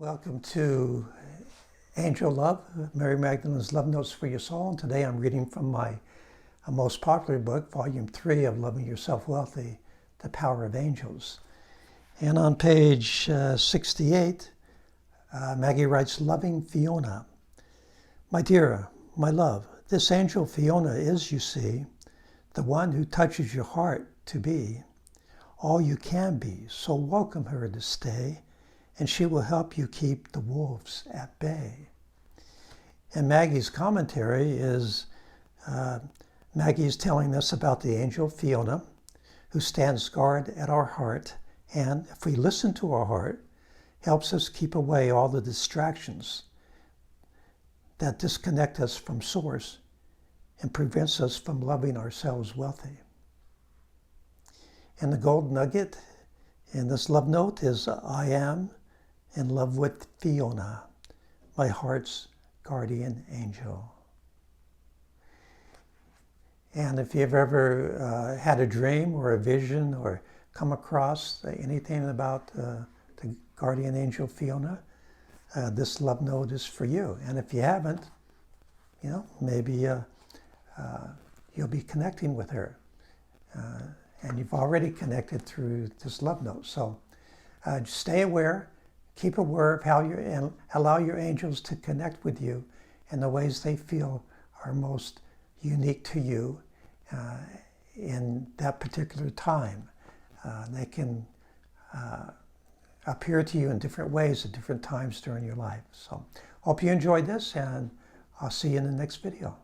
Welcome to Angel Love, Mary Magdalene's Love Notes for Your Soul. And today I'm reading from my most popular book, Volume 3 of Loving Yourself Wealthy, The Power of Angels. And on page 68, Maggie writes, Loving Fiona. My dear, my love, this angel Fiona is, you see, the one who touches your heart to be all you can be. So welcome her to stay, and she will help you keep the wolves at bay. And Maggie's commentary is, Maggie's telling us about the angel Fiona, who stands guard at our heart, and if we listen to our heart, helps us keep away all the distractions that disconnect us from Source and prevents us from loving ourselves wealthy. And the gold nugget in this love note is, I am in love with Fiona, my heart's guardian angel. And if you've ever had a dream or a vision or come across anything about the guardian angel Fiona, this love note is for you. And if you haven't, maybe you'll be connecting with her. And you've already connected through this love note. So just stay aware. Keep aware of and allow your angels to connect with you in the ways they feel are most unique to you in that particular time. They can appear to you in different ways at different times during your life. So hope you enjoyed this, and I'll see you in the next video.